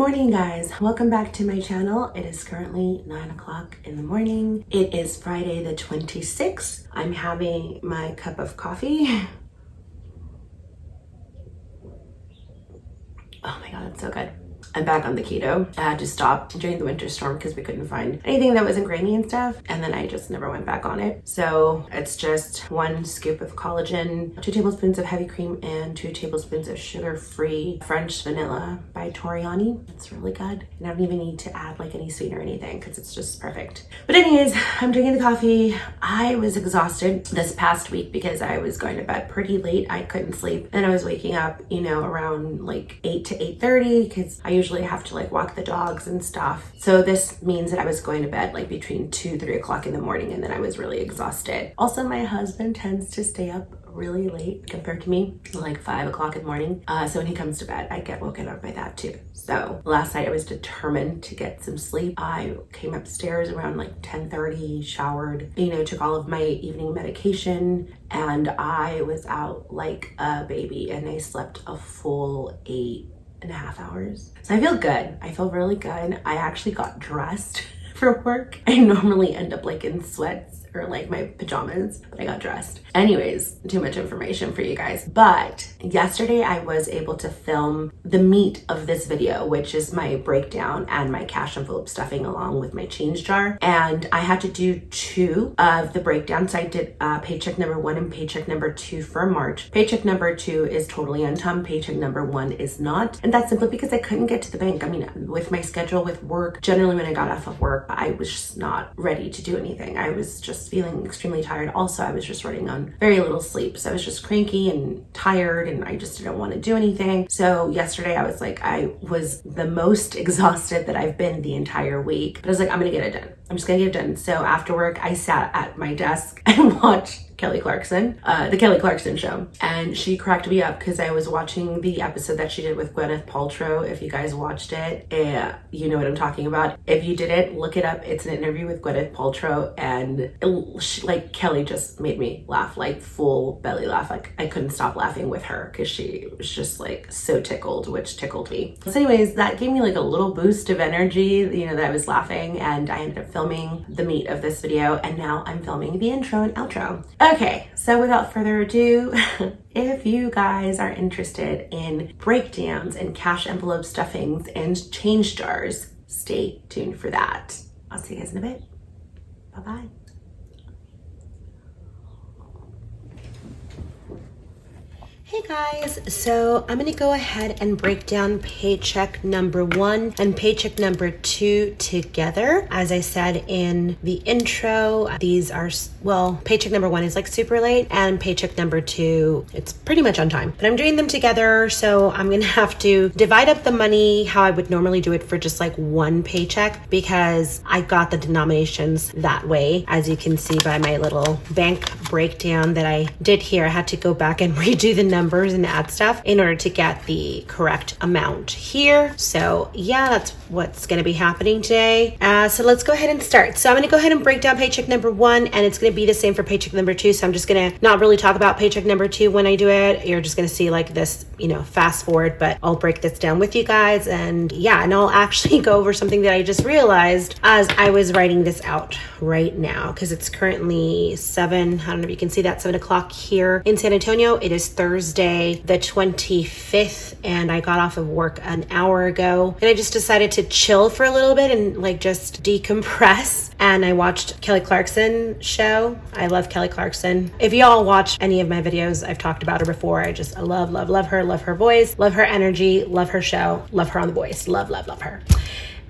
morning, guys. Welcome back to my channel. It is currently 9 o'clock in the morning. It is Friday the 26th. I'm having my cup of coffee. Oh my god, it's so good. I'm back on the keto. I had to stop during the winter storm because we couldn't find anything that wasn't grainy and stuff, and then I just never went back on it. So it's just 1 scoop of collagen, 2 tablespoons of heavy cream, and 2 tablespoons of sugar-free French vanilla by Toriani. It's really good, and I don't even need to add like any sweetener or anything because it's just perfect. But anyways, I'm drinking the coffee. I was exhausted this past week because I was going to bed pretty late. I couldn't sleep, and I was waking up, you know, around like 8 to 8:30 because I usually have to like walk the dogs and stuff. So this means that I was going to bed like between 2-3 o'clock in the morning, and then I was really exhausted. Also, my husband tends to stay up really late compared to me, like 5 o'clock in the morning. So when he comes to bed, I get woken up by that too. So last night I was determined to get some sleep. I came upstairs around like 10:30, showered, you know, took all of my evening medication, and I was out like a baby, and I slept a full 8.5 hours. So I feel good. I feel really good. I actually got dressed for work. I normally end up like in sweats or like my pajamas, but I got dressed. Anyways, too much information for you guys. But yesterday I was able to film the meat of this video, which is my breakdown and my cash envelope stuffing along with my change jar. And I had to do 2 of the breakdowns. I did paycheck number 1 and paycheck number 2 for March. Paycheck number 2 is totally on time. Paycheck number 1 is not. And that's simply because I couldn't get to the bank. I mean, with my schedule with work, generally when I got off of work, I was just not ready to do anything. I was just feeling extremely tired. Also, I was just running on very little sleep. So I was just cranky and tired, and I just didn't want to do anything. So yesterday I was like, I was the most exhausted that I've been the entire week. But I was like, I'm gonna get it done. I'm just gonna get it done. So after work, I sat at my desk and watched Kelly Clarkson, the Kelly Clarkson show. And she cracked me up because I was watching the episode that she did with Gwyneth Paltrow. If you guys watched it, you know what I'm talking about. If you didn't, look it up. It's an interview with Gwyneth Paltrow, and like Kelly just made me laugh, like full belly laugh. Like I couldn't stop laughing with her because she was just like so tickled, which tickled me. So anyways, that gave me like a little boost of energy, you know, that I was laughing, and I ended up filming the meat of this video, and now I'm filming the intro and outro. Okay, so without further ado, if you guys are interested in breakdowns and cash envelope stuffings and change jars, stay tuned for that. I'll see you guys in a bit. Bye-bye. Hey guys, so I'm gonna go ahead and break down paycheck number 1 and paycheck number 2 together. As I said in the intro, these are, well, paycheck number 1 is like super late, and paycheck number 2, it's pretty much on time. But I'm doing them together, so I'm gonna have to divide up the money how I would normally do it for just like 1 paycheck, because I got the denominations that way. As you can see by my little bank breakdown that I did here, I had to go back and redo the numbers and add stuff in order to get the correct amount here. So yeah, that's what's going to be happening today. So let's go ahead and start. So I'm going to go ahead and break down paycheck number 1, and it's going to be the same for paycheck number 2. So I'm just going to not really talk about paycheck number 2 when I do it. You're just going to see like this, you know, fast forward, but I'll break this down with you guys. And yeah, and I'll actually go over something that I just realized as I was writing this out right now, because it's currently 7, I don't know if you can see that, 7 o'clock here in San Antonio. It is Thursday the 25th, and I got off of work an hour ago, and I just decided to chill for a little bit and like just decompress. And I watched Kelly Clarkson show. I love Kelly Clarkson. If y'all watch any of my videos, I've talked about her before. I love her, love her voice, love her energy, love her show, love her on The Voice, love her.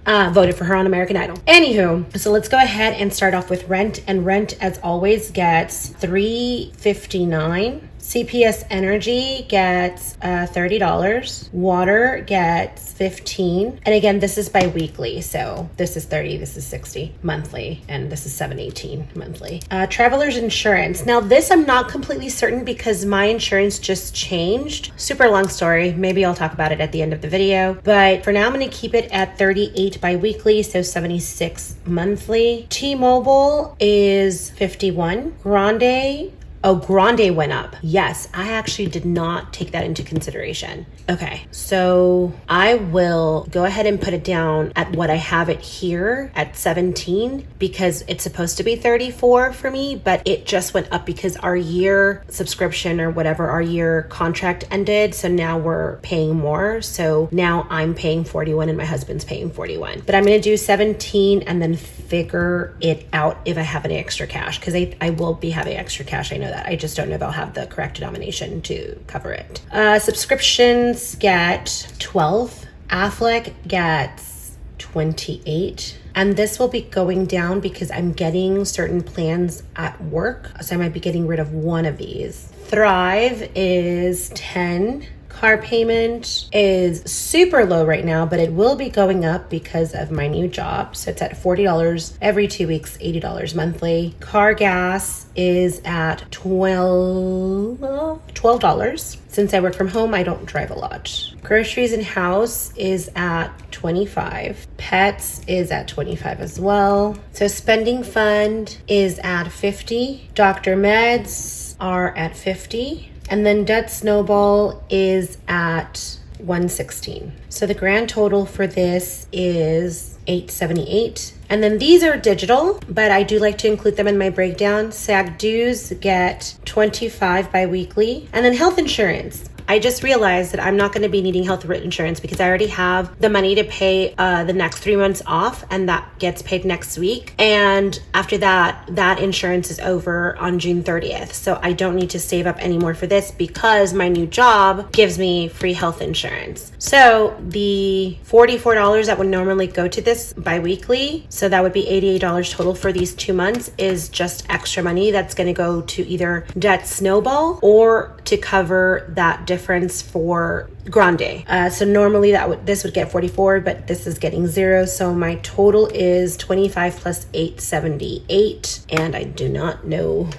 Voted for her on American Idol. Anywho, so let's go ahead and start off with rent. And rent, as always, gets $3.59. CPS Energy gets $30. Water gets $15. And again, this is bi-weekly. So this is $30, this is $60 monthly, and this is $7.18 monthly. Traveler's Insurance. Now this I'm not completely certain because my insurance just changed. Super long story. Maybe I'll talk about it at the end of the video. But for now, I'm going to keep it at $38 bi-weekly, so $76 monthly. T-Mobile is $51. Grande Oh, Grande went up. Yes, I actually did not take that into consideration. Okay, so I will go ahead and put it down at what I have it here at 17 because it's supposed to be 34 for me, but it just went up because our year subscription or whatever, our year contract ended. So now we're paying more. So now I'm paying 41 and my husband's paying 41. But I'm going to do 17 and then figure it out if I have any extra cash, because I will be having extra cash. I know that. I just don't know if I'll have the correct denomination to cover it. Subscriptions get 12. Affleck gets 28. And this will be going down because I'm getting certain plans at work. So I might be getting rid of one of these. Thrive is 10. Car payment is super low right now, but it will be going up because of my new job. So it's at $40 every 2 weeks, $80 monthly. Car gas is at $12. Since I work from home, I don't drive a lot. Groceries and house is at 25. Pets is at 25 as well. So spending fund is at 50. Doctor meds are at 50. And then debt snowball is at 116. So the grand total for this is 878. And then these are digital, but I do like to include them in my breakdown. SAG dues get 25 biweekly. And then health insurance. I just realized that I'm not going to be needing health insurance because I already have the money to pay the next 3 months off, and that gets paid next week. And after that, that insurance is over on June 30th. So I don't need to save up anymore for this because my new job gives me free health insurance. So the $44 that would normally go to this biweekly, so that would be $88 total for these 2 months, is just extra money that's going to go to either debt snowball or to cover that difference for Grande. So normally this would get 44, but this is getting 0. So my total is 25 plus 878, and I do not know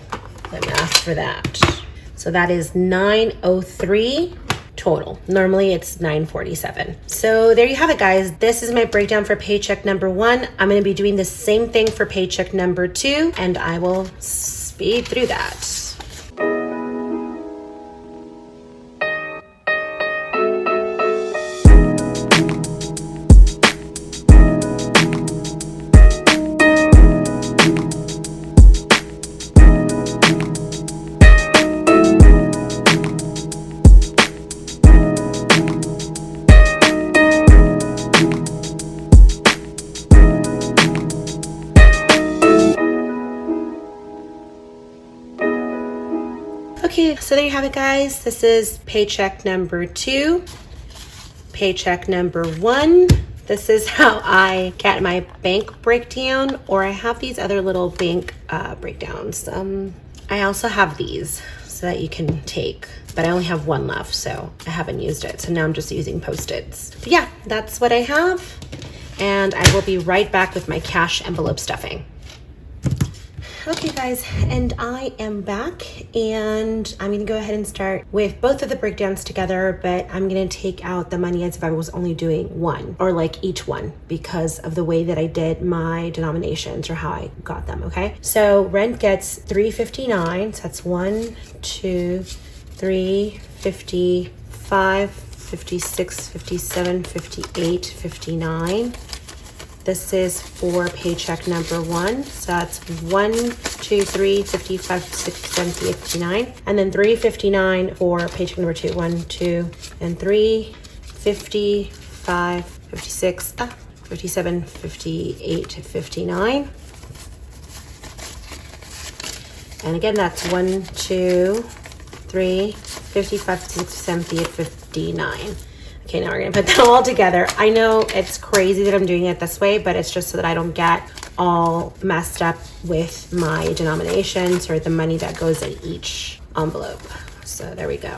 the math for that. So that is 903 total. Normally it's 947. So there you have it, guys. This is my breakdown for paycheck number 1. I'm going to be doing the same thing for paycheck number 2, and I will speed through that. Okay, so there you have it, guys. This is paycheck number 2. Paycheck number 1. This is how I get my bank breakdown, or I have these other little bank breakdowns. I also have these so that you can take, but I only have one left, so I haven't used it. So now I'm just using Post-its. But yeah, that's what I have. And I will be right back with my cash envelope stuffing. Okay, guys, and I am back, and I'm gonna go ahead and start with both of the breakdowns together, but I'm gonna take out the money as if I was only doing one, or like each one, because of the way that I did my denominations or how I got them. Okay, so rent gets $359, so that's 1, 2, 3, 55, 56, 57, 58, 59. This is for paycheck number 1. So that's 1, 2, 3, 55, 56, 58, 59. And then 359 for paycheck number 2. 1, 2, and 3, 55, 56, 57, 58, 59. And again, that's 1, 2, 3, 55, 56, 58, 59. Okay, now we're gonna put them all together. I know it's crazy that I'm doing it this way, but it's just so that I don't get all messed up with my denominations or the money that goes in each envelope. So there we go.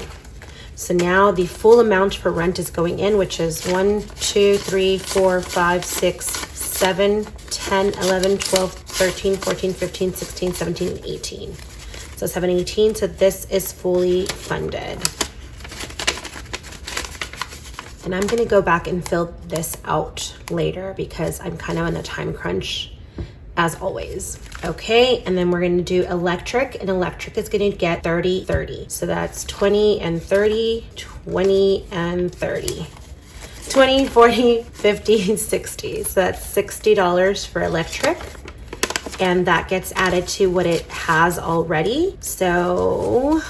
So now the full amount for rent is going in, which is 1, 2, 3, 4, 5, 6, 7, 10, 11, 12, 13, 14, 15, 16, 17, and 18. So 7, 18, so this is fully funded. And I'm gonna go back and fill this out later because I'm kind of on a time crunch as always. Okay, and then we're gonna do electric, and electric is gonna get 30, 30. So that's 20 and 30, 20 and 30. 20, 40, 50, 60. So that's $60 for electric. And that gets added to what it has already. So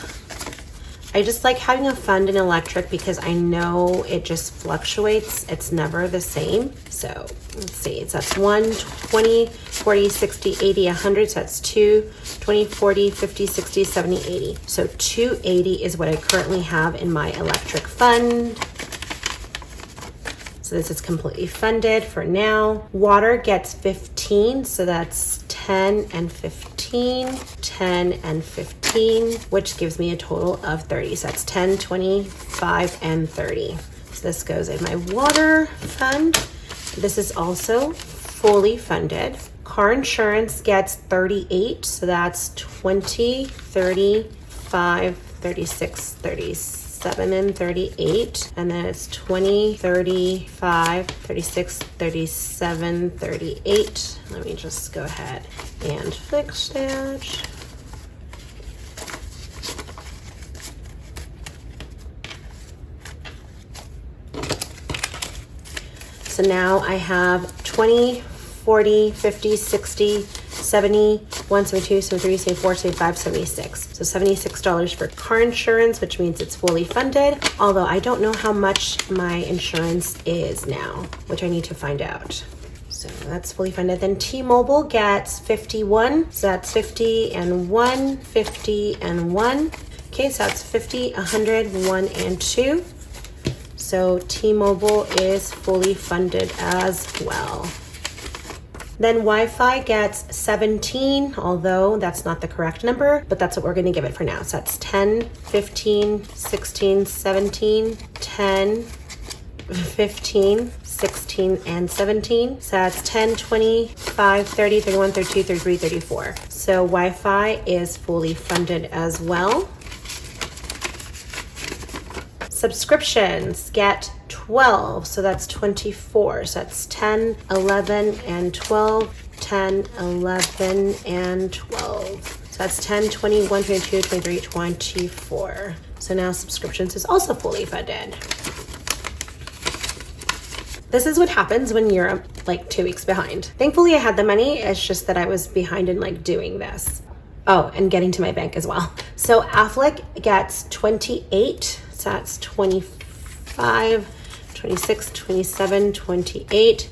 I just like having a fund in electric because I know it just fluctuates. It's never the same. So let's see, so that's 1, 20, 40, 60, 80, 100. So that's 2, 20, 40, 50, 60, 70, 80. So 280 is what I currently have in my electric fund. So this is completely funded for now. Water gets 15, so that's 10 and 15, 10 and 15, which gives me a total of 30. So that's 10, 25, and 30. So this goes in my water fund. This is also fully funded. Car insurance gets 38, so that's 20, 35, 36, 37, and 38. And then it's 20, 35, 36, 37, 38. Let me just go ahead and fix that. So now I have 20, 40, 50, 60, 70, 172, 73, 74, 75, 76. So $76 for car insurance, which means it's fully funded. Although I don't know how much my insurance is now, which I need to find out. So that's fully funded. Then T-Mobile gets 51. So that's 50 and 1, 50 and 1. Okay, so that's 50, 100, 1, and 2. So T-Mobile is fully funded as well. Then Wi-Fi gets 17, although that's not the correct number, but that's what we're going to give it for now. So that's 10, 15, 16, 17, 10, 15, 16, and 17. So that's 10, 25, 30, 31, 32, 33, 34. So Wi-Fi is fully funded as well. Subscriptions get 12, so that's 24. So that's 10, 11, and 12, 10, 11, and 12. So that's 10, 21, 22, 23, 24. So now subscriptions is also fully funded. This is what happens when you're like 2 weeks behind. Thankfully I had the money, it's just that I was behind in like doing this. Oh, and getting to my bank as well. So Affleck gets 28. So that's 25, 26, 27, 28,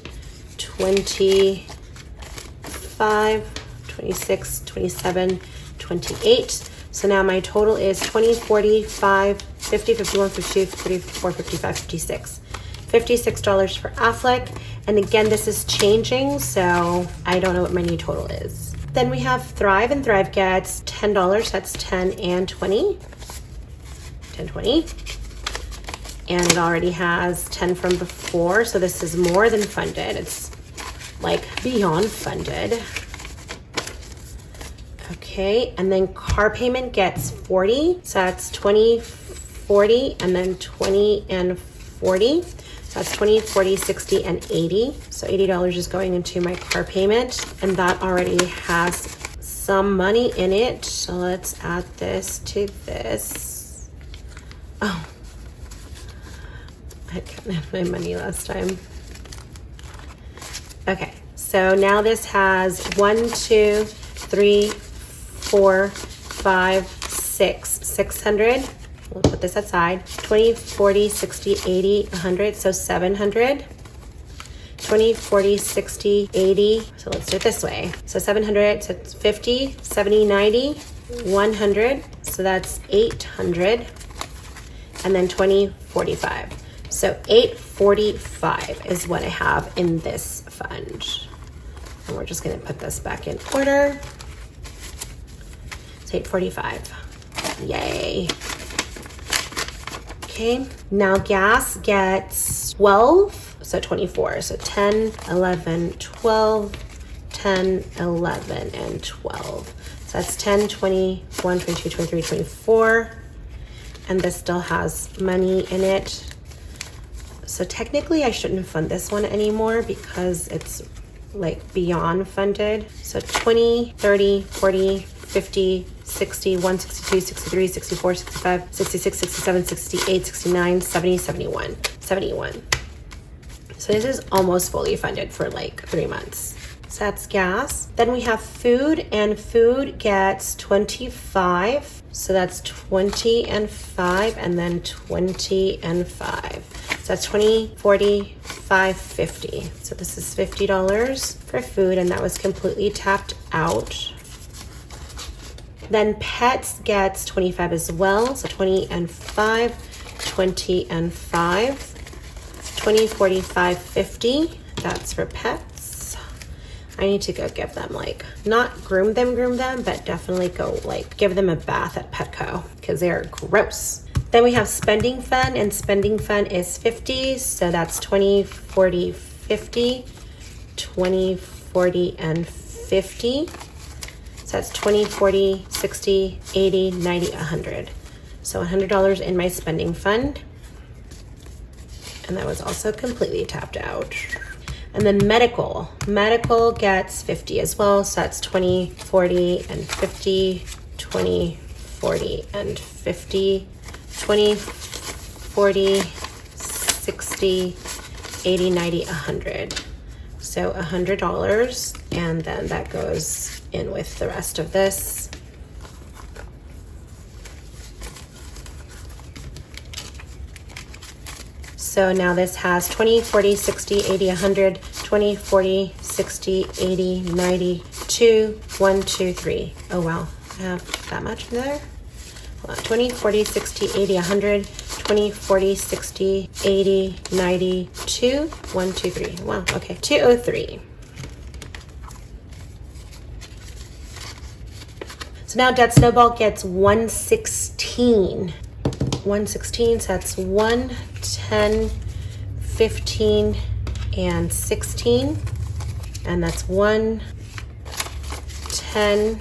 25, 26, 27, 28. So now my total is 20, 45, 50, 51, 52, 54, 55, 56. $56 for Affleck. And again, this is changing, so I don't know what my new total is. Then we have Thrive, and Thrive gets $10. That's 10 and 20. 10, 20. And it already has 10 from before, so this is more than funded. It's like beyond funded. Okay, and then car payment gets 40. So that's 20, 40, and then 20 and 40. So that's 20, 40, 60, and 80. So $80 is going into my car payment, and that already has some money in it. So let's add this to this. Oh, I couldn't have my money last time. Okay, so now this has 1, 2, 3, 4, 5, 6, 600. We'll put this aside. 20, 40, 60, 80, 100, so 700. 20, 40, 60, 80. So let's do it this way. So 700, so it's 50, 70, 90, 100. So that's 800. And then 20, 45. So 845 is what I have in this fund. And we're just gonna put this back in order. It's 845. Yay. Okay, now gas gets 12, so 24. So 10, 11, 12, 10, 11, and 12. So that's 10, 21, 22, 23, 24. And this still has money in it. So technically I shouldn't fund this one anymore because it's like beyond funded. So 20, 30, 40, 50, 60, 162, 63, 64, 65, 66, 67, 68, 69, 70, 71, 71. So this is almost fully funded for like 3 months. So that's gas. Then we have food, and food gets 25. So that's 20 and 5, and then 20 and 5. So that's 20, 40, 5, 50. So this is $50 for food, and that was completely tapped out. Then pets gets 25 as well. So 20 and 5, 20 and 5, 20, 40, 5, 50. That's for pets. I need to go give them, like, not groom them, but definitely go like give them a bath at Petco because they are gross. Then we have spending fund, and spending fund is 50. So that's 20, 40, 50, 20, 40, and 50. So that's 20, 40, 60, 80, 90, 100. So $100 in my spending fund. And that was also completely tapped out. And then medical gets 50 as well. So that's 20, 40, and 50, 20, 40, and 50, 20, 40, 60, 80, 90, 100. So $100, and then that goes in with the rest of this. So now this has 20, 40, 60, 80, 100, 20, 40, 60, 80, 90, 2, 1, 2, 3. Oh, wow. I have that much in there? Hold on. 20, 40, 60, 80, 100, 20, 40, 60, 80, 90, 2, 1, 2, 3. Wow, okay. 203. So now Debt Snowball gets 116. 116, so that's 1, 10, 15, and 16. And that's 1, 10,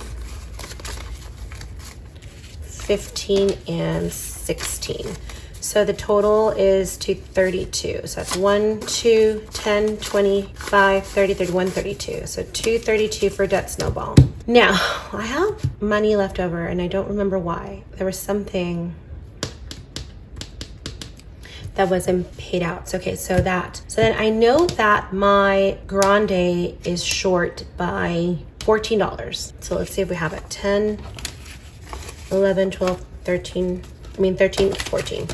15, and 16. So the total is 232. So that's 1, 2, 10, 20, 5, 30, 31, 32. So 232 for Debt Snowball. Now, I have money left over, and I don't remember why. There was something that wasn't paid out. So, okay, so then I know that my grande is short by $14. So let's see if we have it. 10, 11, 12, 13, 14.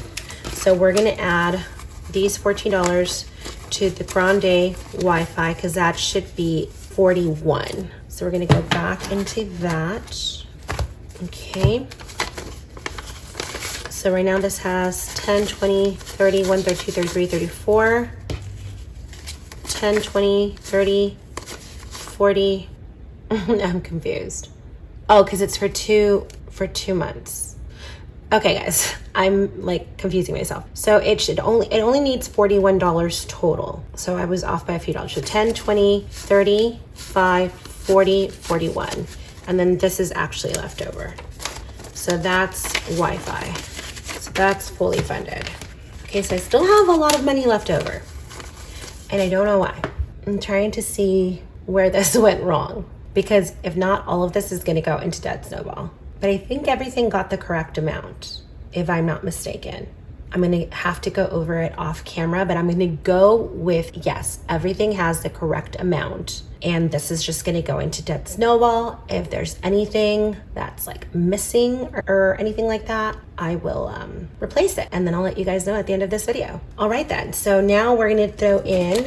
So we're gonna add these $14 to the grande Wi-Fi because that should be 41. So we're gonna go back into that. Okay. So right now this has 10, 20, 30, 1, 32, 33, 34, 10, 20, 30, 40. I'm confused. Oh, because it's for two months. Okay, guys, I'm like confusing myself. So it only needs $41 total. So I was off by a few dollars. So 10, 20, 30, 5, 40, 41. And then this is actually left over. So that's Wi-Fi. So that's fully funded. Okay, so I still have a lot of money left over. And I don't know why. I'm trying to see where this went wrong. Because if not, all of this is gonna go into Debt Snowball. But I think everything got the correct amount, if I'm not mistaken. I'm gonna have to go over it off camera, but I'm gonna go with, yes, everything has the correct amount. And this is just gonna go into Debt Snowball. If there's anything that's like missing or anything like that, I will replace it. And then I'll let you guys know at the end of this video. All right then, so now we're gonna throw in,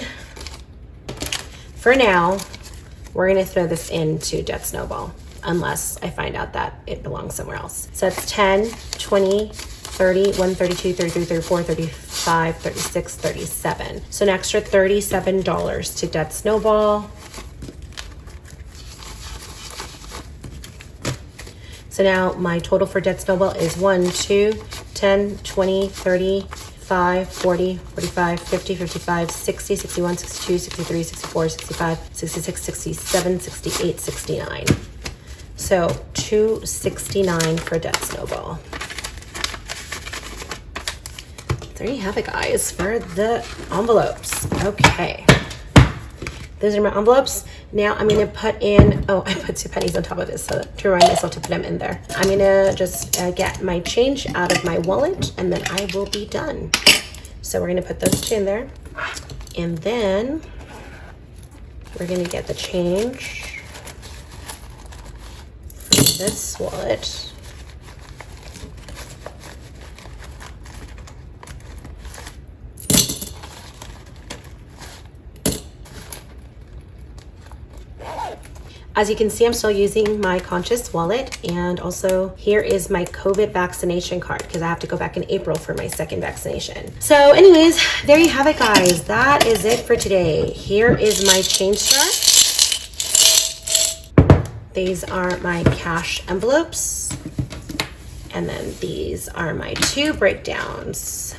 for now, we're gonna throw this into Debt Snowball, unless I find out that it belongs somewhere else. So it's 10, 20, 30, 1, 32, 33, 34, 35, 36, 37. So an extra $37 to Debt Snowball. So now my total for Debt Snowball is 1, 2, 10, 20, 30, 5, 40, 45, 50, 55, 60, 61, 62, 63, 64, 65, 66, 67, 68, 69. So $269 for Debt Snowball. There you have it, guys, for the envelopes. Okay. those are my envelopes. Now I'm gonna put in, oh, I put 2 pennies on top of this so to remind myself to put them in there. I'm gonna just get my change out of my wallet and then I will be done. So we're gonna put those 2 in there. And then we're gonna get the change from this wallet. As you can see, I'm still using my Conscious wallet, and also here is my COVID vaccination card because I have to go back in April for my 2nd vaccination. So anyways, there you have it, guys. That is it for today. Here is my change jar. These are my cash envelopes. And then these are my 2 breakdowns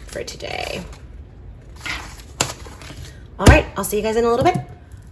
for today. All right, I'll see you guys in a little bit.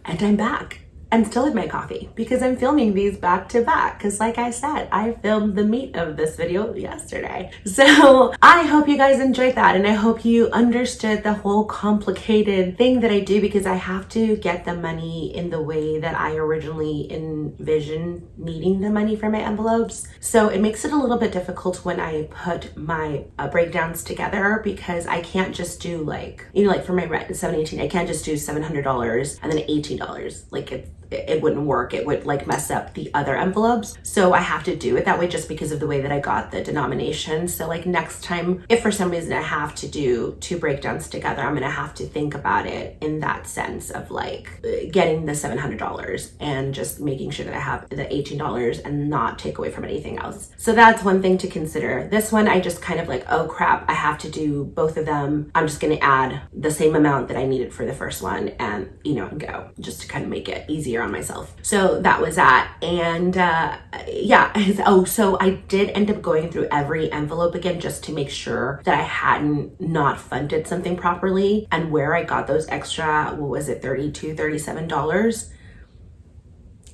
And I'm back. I'm still in my coffee because I'm filming these back to back because like I said, I filmed the meat of this video yesterday. So I hope you guys enjoyed that and I hope you understood the whole complicated thing that I do because I have to get the money in the way that I originally envisioned needing the money for my envelopes. So it makes it a little bit difficult when I put my breakdowns together because I can't just do like, you know, like for my rent, $718, I can't just do $700 and then $18. Like it wouldn't work. It would like mess up the other envelopes. So I have to do it that way just because of the way that I got the denomination. So like next time, if for some reason I have to do 2 breakdowns together, I'm gonna have to think about it in that sense of like getting the $700 and just making sure that I have the $18 and not take away from anything else. So that's one thing to consider. This one, I just kind of like, oh crap, I have to do both of them. I'm just gonna add the same amount that I needed for the first one and, you know, go just to kind of make it easier on myself. So that was that. And yeah, oh, so I did end up going through every envelope again just to make sure that I hadn't not funded something properly and where I got those extra, what was it, $32, $37?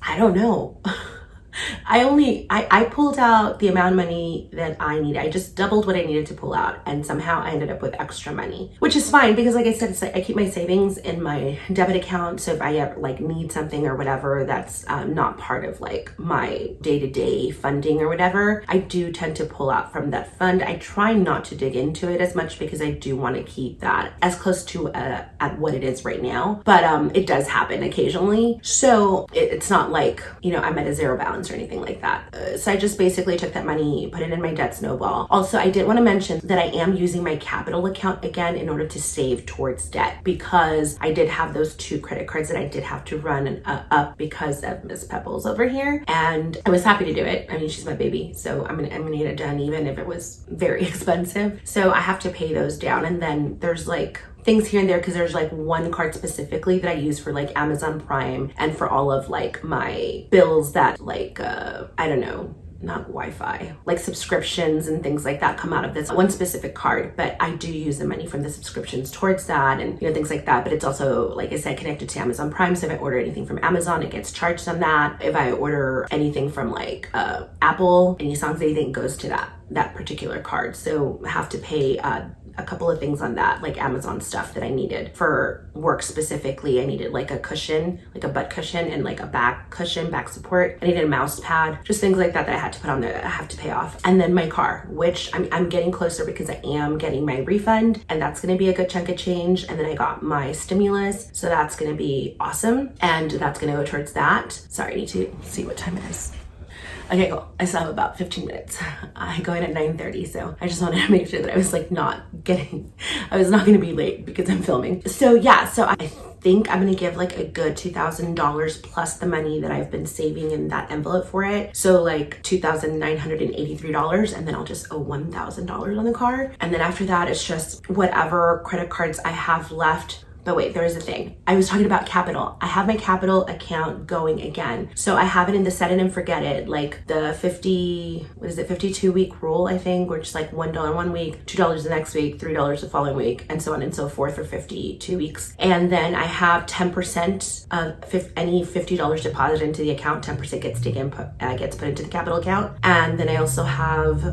I don't know. I pulled out the amount of money that I needed. I just doubled what I needed to pull out and somehow I ended up with extra money, which is fine because like I said, it's like I keep my savings in my debit account. So if I ever like need something or whatever, that's not part of like my day-to-day funding or whatever, I do tend to pull out from that fund. I try not to dig into it as much because I do want to keep that as close to at what it is right now. But it does happen occasionally. So it's not like, you know, I'm at a zero balance or anything like that. So I just basically took that money, put it in my debt snowball. Also, I did want to mention that I am using my Qapital account again in order to save towards debt because I did have those 2 credit cards that I did have to run up because of Miss Pebbles over here. And I was happy to do it. I mean, she's my baby, so I'm gonna get it done even if it was very expensive. So I have to pay those down. And then there's like things here and there because there's like one card specifically that I use for like Amazon Prime and for all of like my bills that like I don't know, not Wi-Fi, like subscriptions and things like that come out of this one specific card. But I do use the money from the subscriptions towards that and, you know, things like that. But it's also, like I said, connected to Amazon Prime. So if I order anything from Amazon, it gets charged on that. If I order anything from like Apple, any songs, anything goes to that particular card. So I have to pay a couple of things on that, like Amazon stuff that I needed for work specifically. I needed like a cushion, like a butt cushion and like a back cushion, back support. I needed a mouse pad, just things like that that I had to put on there that I have to pay off. And then my car, which I'm getting closer because I am getting my refund and that's gonna be a good chunk of change. And then I got my stimulus, so that's gonna be awesome. And that's gonna go towards that. Sorry, I need to see what time it is. Okay, cool. I still have about 15 minutes. I go in at 9:30, so I just wanted to make sure that I was like I was not gonna be late because I'm filming. So yeah, so I think I'm gonna give like a good $2,000 plus the money that I've been saving in that envelope for it. So like $2,983, and then I'll just owe $1,000 on the card. And then after that, it's just whatever credit cards I have left. But wait, there is a thing. I was talking about Qapital. I have my Qapital account going again. So I have it in the set it and forget it, like the 52 week rule, I think, which is like $1 one week, $2 the next week, $3 the following week, and so on and so forth for 52 weeks. And then I have 10% of any $50 deposit into the account, 10% gets put into the Qapital account. And then I also have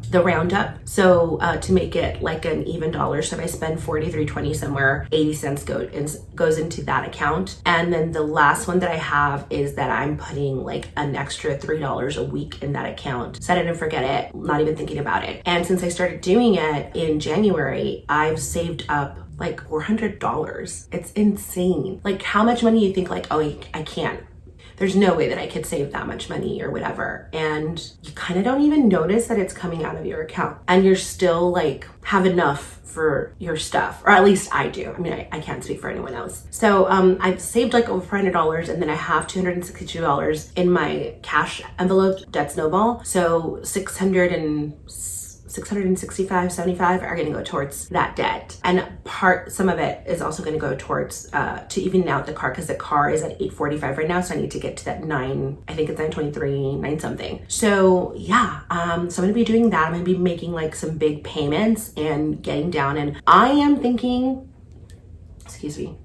the roundup. So to make it like an even dollar. So if I spend $43.20 somewhere, 80 cents goes into that account. And then the last one that I have is that I'm putting like an extra $3 a week in that account. Set it and forget it, not even thinking about it. And since I started doing it in January, I've saved up like $400. It's insane. Like, how much money you think like, oh, I can't. There's no way that I could save that much money or whatever. And you kind of don't even notice that it's coming out of your account. And you're still like, have enough for your stuff, or at least I do. I mean, I can't speak for anyone else. So I've saved like over $400, and then I have $262 in my cash envelope, debt snowball. So 665, 75 are going to go towards that debt. And some of it is also going to go towards to even out the car, because the car is at 845 right now. So I need to get to that 9, I think it's 923, 9 something. So yeah, so I'm going to be doing that. I'm going to be making like some big payments and getting down. And I am thinking, excuse me,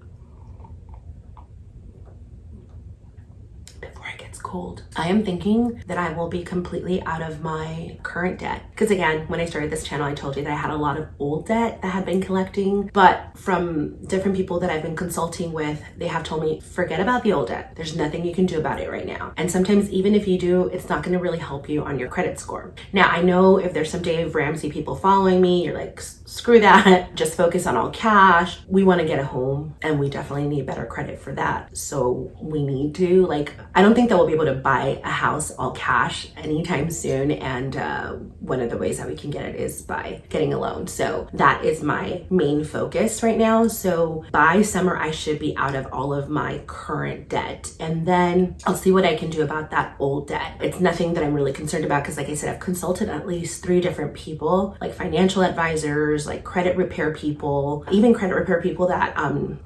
cold. I am thinking that I will be completely out of my current debt. Because again, when I started this channel, I told you that I had a lot of old debt that I had been collecting, but from different people that I've been consulting with, they have told me, forget about the old debt. There's nothing you can do about it right now. And sometimes even if you do, it's not going to really help you on your credit score. Now, I know if there's some Dave Ramsey people following me, you're like, screw that, just focus on all cash. We want to get a home, and we definitely need better credit for that. So we need to, like, I don't think that we'll be able to buy a house all cash anytime soon. And one of the ways that we can get it is by getting a loan. So that is my main focus right now. So by summer, I should be out of all of my current debt. And then I'll see what I can do about that old debt. It's nothing that I'm really concerned about, because like I said, I've consulted at least 3 different people, like financial advisors, like credit repair people, even credit repair people that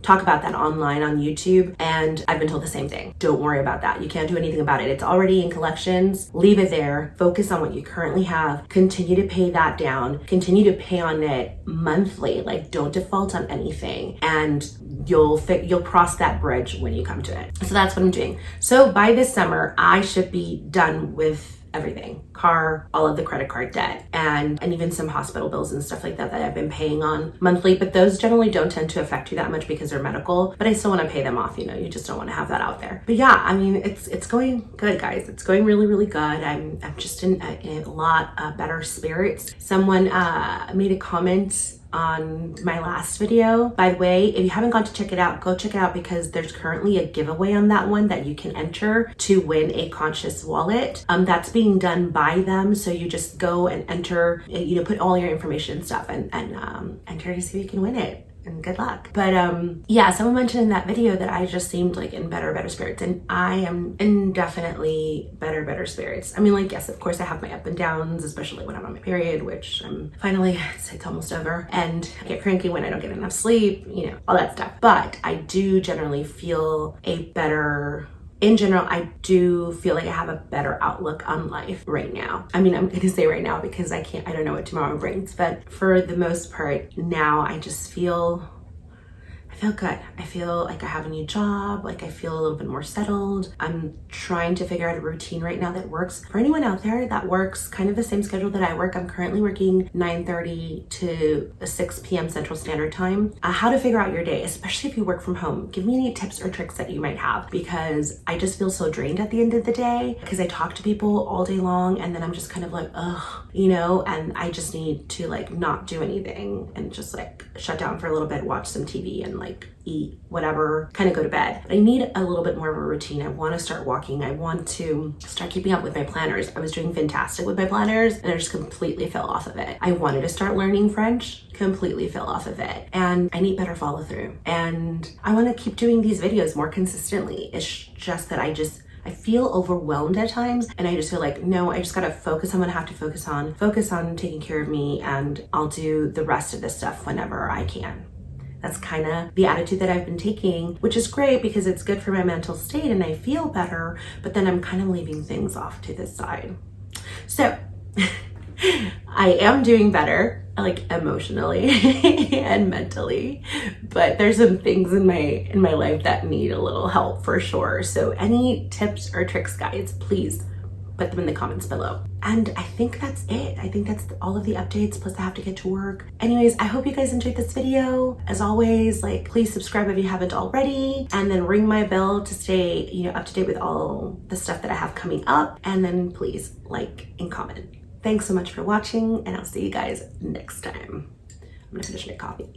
talk about that online on YouTube. And I've been told the same thing. Don't worry about that. You can't do anything about it. It's already in collections. Leave it there. Focus on what you currently have. Continue to pay that down. Continue to pay on it monthly. Like, don't default on anything, and you'll cross that bridge when you come to it. So that's what I'm doing. So by this summer, I should be done with everything, car, all of the credit card debt, and even some hospital bills and stuff like that that I've been paying on monthly. But those generally don't tend to affect you that much because they're medical, but I still want to pay them off. You know, you just don't want to have that out there. But yeah, I mean, it's going good, guys. It's going really, really good. I'm just in a lot better spirits. Someone made a comment on my last video. By the way, if you haven't gone to check it out, go check it out, because there's currently a giveaway on that one that you can enter to win a conscious wallet. That's being done by them. So you just go and enter, you know, put all your information and stuff and enter to see if you can win it. And good luck. But yeah, someone mentioned in that video that I just seemed like in better spirits, and I am in definitely better spirits. I mean, like, yes, of course I have my up and downs, especially when I'm on my period, which I'm finally, it's almost over, and I get cranky when I don't get enough sleep, you know, all that stuff. But I do generally feel in general, I do feel like I have a better outlook on life right now. I mean, I'm going to say right now because I don't know what tomorrow brings, but for the most part now, I just feel good. I feel like I have a new job, like I feel a little bit more settled. I'm trying to figure out a routine right now that works for anyone out there that works kind of the same schedule that I work. I'm currently working 9:30 to 6 p.m. Central Standard Time. How to figure out your day, especially if you work from home. Give me any tips or tricks that you might have, because I just feel so drained at the end of the day because I talk to people all day long, and then I'm just kind of like, ugh, you know, and I just need to like not do anything and just like shut down for a little bit, watch some TV and like eat whatever, kind of go to bed. But I need a little bit more of a routine. I want to start walking. I want to start keeping up with my planners. I was doing fantastic with my planners and I just completely fell off of it. I wanted to start learning French, completely fell off of it. And I need better follow through. And I want to keep doing these videos more consistently. It's just that I feel overwhelmed at times, and I just feel like, no, I just gotta focus on what I have to focus on taking care of me, and I'll do the rest of this stuff whenever I can. That's kind of the attitude that I've been taking, which is great because it's good for my mental state and I feel better, but then I'm kind of leaving things off to the side. So I am doing better, like emotionally and mentally, but there's some things in my life that need a little help for sure. So any tips or tricks, guys, please put them in the comments below. And I think that's it. I think that's all of the updates, plus I have to get to work. Anyways, I hope you guys enjoyed this video. As always, like, please subscribe if you haven't already, and then ring my bell to stay, you know, up to date with all the stuff that I have coming up. And then please like and comment. Thanks so much for watching, and I'll see you guys next time. I'm gonna finish my coffee.